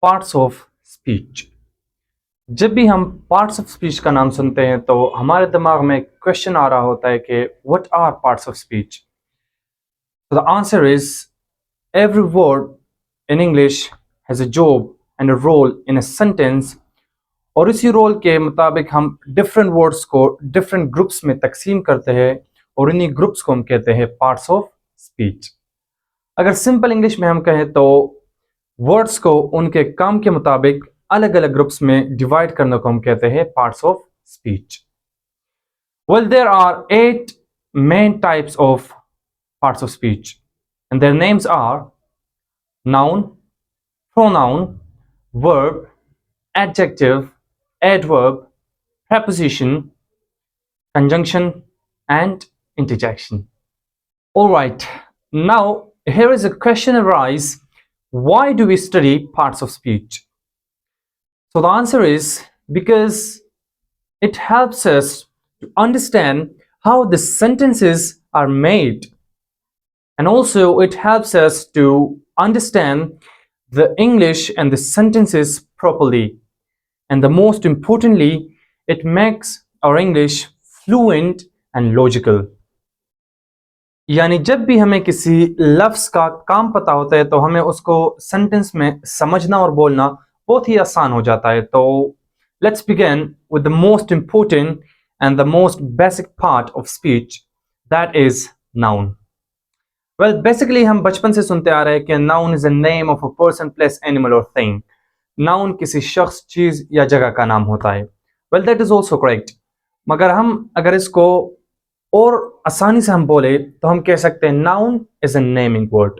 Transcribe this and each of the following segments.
Parts of speech. जब भी हम पार्ट्स ऑफ स्पीच का नाम सुनते हैं तो हमारे दिमाग में क्वेश्चन आ रहा होता है कि what are parts of speech. The answer is every word in English has a job and a role in a sentence, और इसी रोल के मुताबिक हम डिफरेंट वर्ड्स को डिफरेंट ग्रुप्स में तकसीम करते हैं और इन्हीं ग्रुप्स को हम कहते हैं पार्ट्स ऑफ स्पीच। अगर सिंपल इंग्लिश में हम कहें तो वर्ड्स को उनके काम के मुताबिक अलग अलग ग्रुप्स में डिवाइड करने को हम कहते हैं parts of speech. Well, there are 8 main types of parts of speech, and their names are noun, pronoun, verb, adjective, adverb, preposition, conjunction, and interjection. Alright, now here is a question arise: why do we study parts of speech? So the answer is because it helps us to understand how the sentences are made, and also it helps us to understand the English and the sentences properly, and the most importantly, it makes our English fluent and logical. यानी जब भी हमें किसी लफ्ज का काम पता होता है तो हमें उसको सेंटेंस में समझना और बोलना बहुत ही आसान हो जाता है। तो let's begin with the most important and the most basic part of speech, that is noun. Well, basically हम बचपन से सुनते आ रहे हैं कि noun is a name of a person, place, animal और थिंग। नाउन किसी शख्स, चीज या जगह का नाम होता है। Well, that is also correct, मगर हम अगर इसको और आसानी से हम बोले तो हम कह सकते हैं noun is a naming word,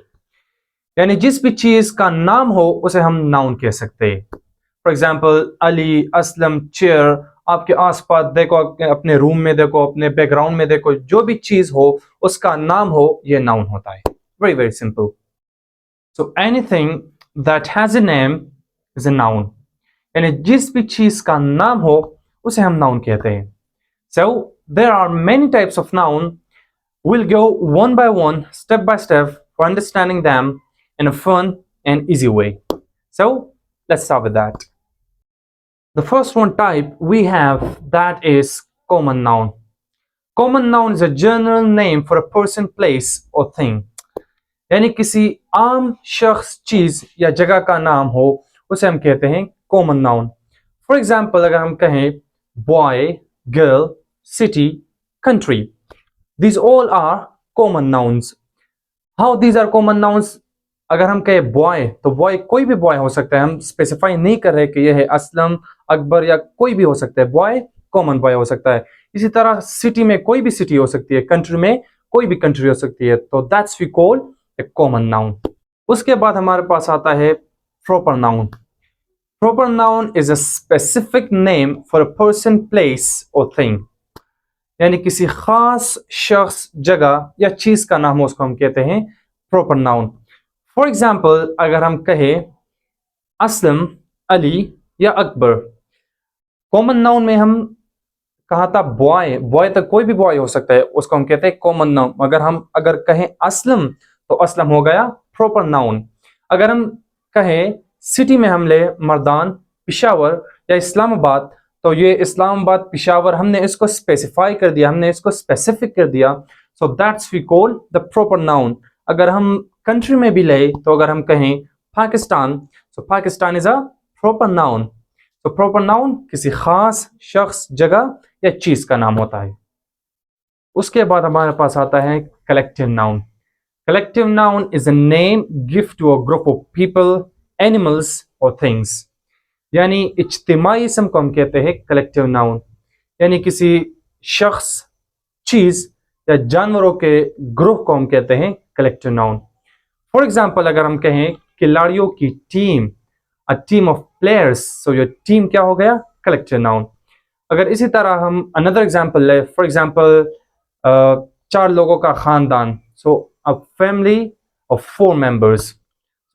यानी जिस भी चीज का नाम हो उसे हम नाउन कह सकते हैं। For example, Ali, Aslam, chair, आपके आसपास देखो, अपने रूम में देखो, अपने बैकग्राउंड में देखो, जो भी चीज हो उसका नाम हो, ये नाउन होता है। Very very simple. So anything that has a name is a noun, यानी जिस भी चीज का नाम हो उसे हम नाउन कहते हैं। So there are many types of noun. We'll go one by one, step by step, for understanding them in a fun and easy way. So let's start with that. The first one type we have, that is common noun. Common noun is a general name for a person, place or thing. यानी किसी आम शख्स, चीज या जगह का नाम हो उसे हम कहते हैं common noun. For example, अगर हम कहें boy, girl, city, country, these all are common nouns. How these are common nouns? अगर हम कहें बॉय तो बॉय कोई भी बॉय हो सकता है, हम स्पेसिफाई नहीं कर रहे कि यह है असलम, अकबर या कोई भी हो सकता है। बॉय कॉमन बॉय हो सकता है। इसी तरह सिटी में कोई भी सिटी हो सकती है, कंट्री में कोई भी कंट्री हो सकती है। तो that's we call a common noun. उसके बाद हमारे पास आता है proper noun. Proper noun is a specific name for a person, place और थिंग, यानी किसी खास शख्स, जगह या चीज का नाम हो उसको हम कहते हैं प्रॉपर नाउन। फॉर एग्जाम्पल, अगर हम कहें असलम, अली या अकबर, कॉमन नाउन में हम कहा था बॉय, बॉय तक कोई भी बॉय हो सकता है, उसको हम कहते हैं कॉमन नाउन। मगर हम अगर कहें असलम तो असलम हो गया प्रॉपर नाउन। अगर हम कहें सिटी में हम ले मर्दान, पिशावर या इस्लामाबाद, तो ये इस्लामाबाद, पिशावर, हमने इसको स्पेसिफाई कर दिया, हमने इसको स्पेसिफिक कर दिया। So that's we call the proper noun. अगर हम कंट्री में भी ले तो अगर हम कहें Pakistan, so Pakistan is a proper noun. तो प्रॉपर नाउन किसी खास शख्स, जगह या चीज का नाम होता है। उसके बाद हमारे पास आता है collective noun. Collective noun is a name give to a group of people, animals और थिंग्स, यानी इज्तिमाई इसम को हम कहते हैं कलेक्टिव नाउन, यानी किसी शख्स, चीज या जानवरों के ग्रुप को हम कहते हैं कलेक्टिव नाउन। फॉर एग्जाम्पल, अगर हम कहें खिलाड़ियों की team, a team of players, so ये टीम क्या हो गया, कलेक्टिव नाउन। अगर इसी तरह हम अनदर एग्जाम्पल ले, फॉर एग्जाम्पल 4 लोगों का खानदान, सो अ फैमिली ऑफ 4 मेंबर्स,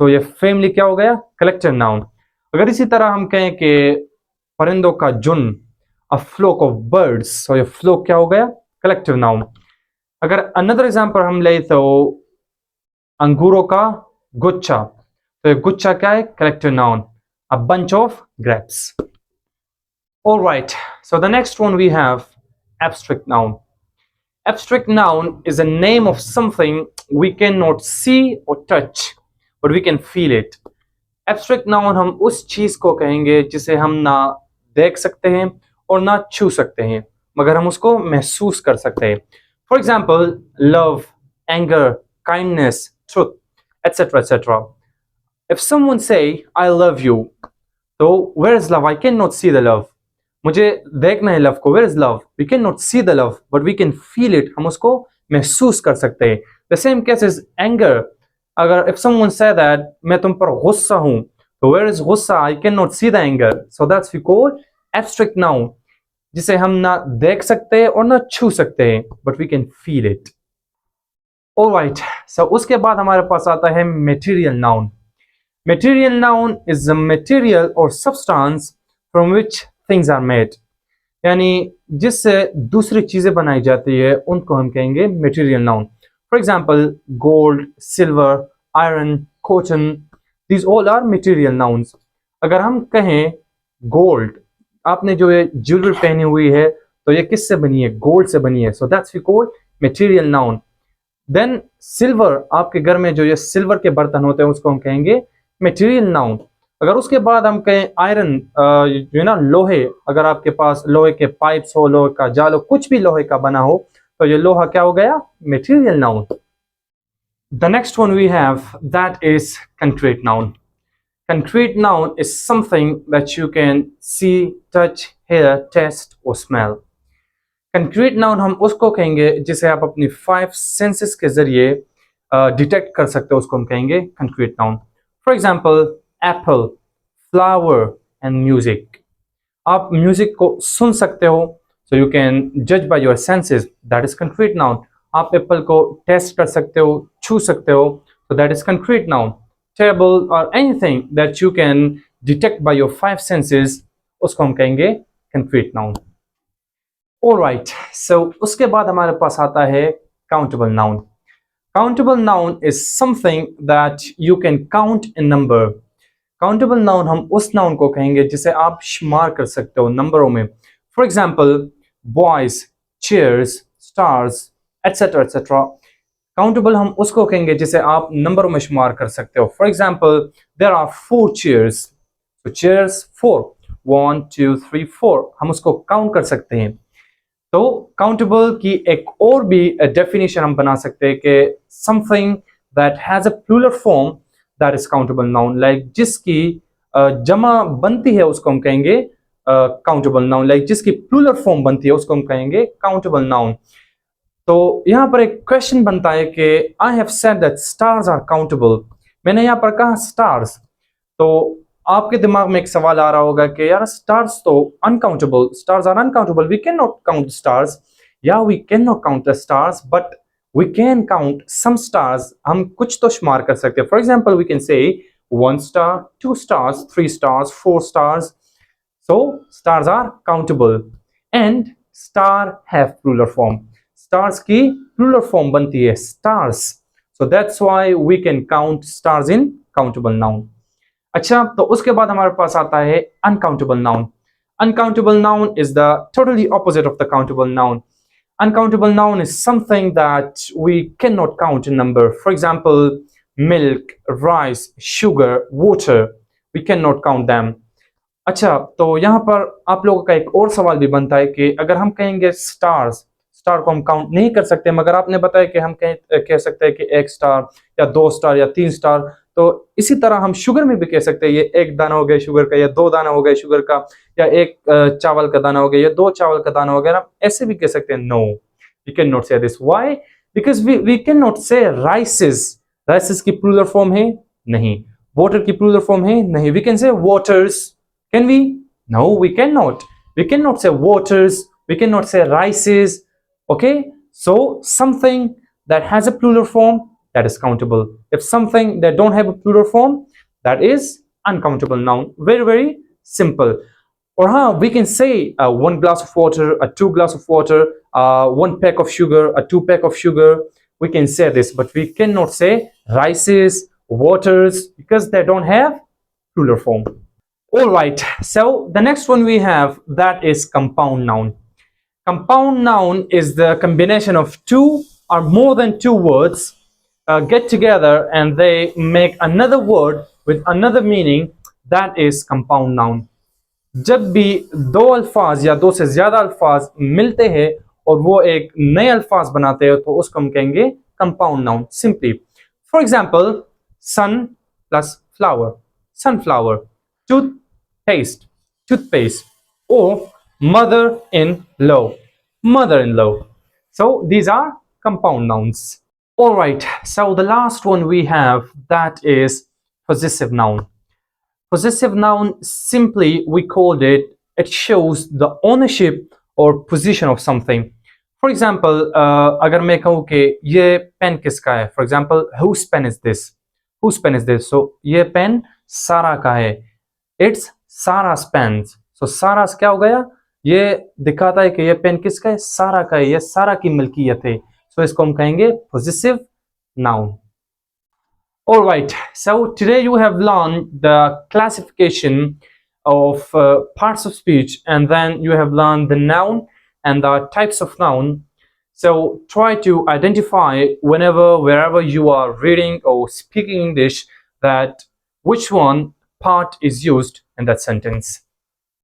तो ये फैमिली क्या हो गया, कलेक्टिव नाउन। अगर इसी तरह हम कहें कि परिंदों का झुंड, अ फ्लोक ऑफ बर्ड्स, सो ये फ्लोक क्या हो गया, कलेक्टिव नाउन। अगर अनदर एग्जांपल हम ले तो अंगूरों का गुच्छा, तो ये गुच्छा क्या है, collective noun. a bunch of grapes. All right, so the next one we have abstract noun. Abstract noun is a name of something we cannot see or touch, but we can feel it. Abstract noun हम उस चीज को कहेंगे जिसे हम ना देख सकते हैं और ना छू सकते हैं, मगर हम उसको महसूस कर सकते हैं. For example, love, anger, kindness, truth, etc., etc. If someone say I love you, तो where is love? I cannot see the love. मुझे देखना है लव को. Where is love? We cannot see the love, but we can feel it. हम उसको महसूस कर सकते हैं. The same case is anger. अगर if someone say that मैं तुम पर गुस्सा हूँ, तो where is गुस्सा? I cannot see the anger. So that's we call abstract noun, जिसे हम ना देख सकते हैं और ना छू सकते हैं, but we can feel it. Alright, so उसके बाद हमारे पास आता है material noun. Material noun is a material or substance from which things are made. यानी जिससे दूसरी चीजें बनाई जाती है उनको हम कहेंगे material noun. For example, gold, silver, iron, cotton, these all are material nouns. अगर हम कहें gold, आपने जो ये ज्वेलरी पहनी हुई है तो ये किससे बनी है? गोल्ड से बनी है. So that's we call material noun. Then silver, आपके घर में जो ये सिल्वर के बर्तन होते हैं उसको हम कहेंगे material noun. अगर उसके बाद हम कहें आयरन, जो है ना लोहे, अगर आपके पास लोहे के पाइप्स हो, लोहे का जाल हो, कुछ भी लोहे का बना हो, तो ये लोहा क्या हो गया? material noun. The next one we have, that is concrete noun. Concrete noun is something that you can see, touch, hear, taste or smell. Concrete noun हम उसको कहेंगे जिसे आप अपनी 5 senses के जरिए डिटेक्ट कर सकते हो, उसको हम कहेंगे concrete noun. For example, apple, flower and music. आप म्यूजिक को सुन सकते हो, so you can judge by your senses, that is concrete noun. आप एप्पल को टेस्ट कर सकते हो, छू सकते हो, so that is concrete noun. Table or anything that you can detect by your 5 senses, उसको हम कहेंगे concrete noun. Alright, so उसके बाद हमारे पास आता है countable noun. Countable noun is something that you can count in number. Countable noun हम उस noun को कहेंगे जिसे आप शुमार कर सकते हो नंबरों में. For example, boys, chairs, stars, etc., etc. Countable हम उसको कहेंगे जिसे आप नंबरों में शुमार कर सकते हो. For example, there are 4 chairs. So chairs 4. 1, 2, 3, 4. हम उसको काउंट कर सकते हैं. तो काउंटेबल की एक और भी डेफिनेशन हम बना सकते हैं कि something that has a plural form, that is countable noun. Like जिसकी जमा बनती है उसको हम कहेंगे काउंटेबल नाउन. लाइक जिसकी प्लूरल फॉर्म बनती है उसको हम कहेंगे काउंटेबल नाउन. तो यहाँ पर एक क्वेश्चन बनता है कि I have said that stars are countable. मैंने यहाँ पर कहा स्टार्स, तो आपके दिमाग में एक सवाल आ रहा होगा कि यार स्टार्स तो uncountable, stars are uncountable, we can not count stars. या we can not count the stars, but we can count some stars. हम कुछ तो शुमार कर सकते हैं. फॉर एग्जाम्पल, वी कैन से 1 star, 2 stars, 3 stars, 4 stars. So stars are countable and star have plural form. Stars की plural form बनती है stars. So that's why we can count stars in countable noun. अच्छा, तो उसके बाद हमारे पास आता है uncountable noun. Uncountable noun is the totally opposite of the countable noun. Uncountable noun is something that we cannot count in number. For example, milk, rice, sugar, water. We cannot count them. अच्छा, तो यहाँ पर आप लोगों का एक और सवाल भी बनता है कि अगर हम कहेंगे स्टार्स, स्टार को हम काउंट नहीं कर सकते, मगर आपने बताया कि हम कह सकते हैं कि 1 स्टार या 2 स्टार या 3 स्टार. तो इसी तरह हम शुगर में भी कह सकते हैं ये 1 दाना हो गया शुगर का, या 2 दाना हो गया शुगर का, या 1 चावल का दाना हो गया, या 2 चावल का दाना हो गया. ऐसे भी कह सकते हैं. No, we can not say this. Why? Because we can not say rices. राइसेस की प्लूरल फॉर्म है? नहीं. वाटर की प्लूरल फॉर्म है? नहीं. We can say waters. Can we? No, we cannot. We cannot say waters. We cannot say rices. Okay? So something that has a plural form, that is countable. If something that don't have a plural form, that is uncountable noun. Very, very simple. Or we can say 1 glass of water, 2 glass of water, 1 pack of sugar, 2 pack of sugar. We can say this, but we cannot say rices, waters, because they don't have plural form. All right, so the next one we have, that is compound noun. Compound noun is the combination of two or more than two words get together and they make another word with another meaning. That is compound noun. जब भी दो अल्फाज या दो से ज्यादा अल्फाज मिलते हैं और वो एक नए अल्फाज बनाते हैं तो उसको हम कहेंगे compound noun simply. For example, sun plus flower, sunflower. Toothpaste, toothpaste. Or mother-in-law, mother-in-law. So these are compound nouns. All right, so the last one we have, that is possessive noun. Possessive noun, simply we called it, it shows the ownership or position of something. For example, अगर मैं कहूँ कि ये pen किसका है, for example, whose pen is this? Whose pen is this? So ये pen सारा का है. It's Sarah's pen. So सारा क्या हो गया? ये दिखाता है कि ये पेन किसका है? सारा का है, ये सारा की मिल्कियत है. So इसको हम कहेंगे possessive noun. Alright, so today you have learned the classification of parts of speech, and then you have learned the noun and the types of noun. So try to identify wherever you are reading or speaking English, that which one part is used in that sentence.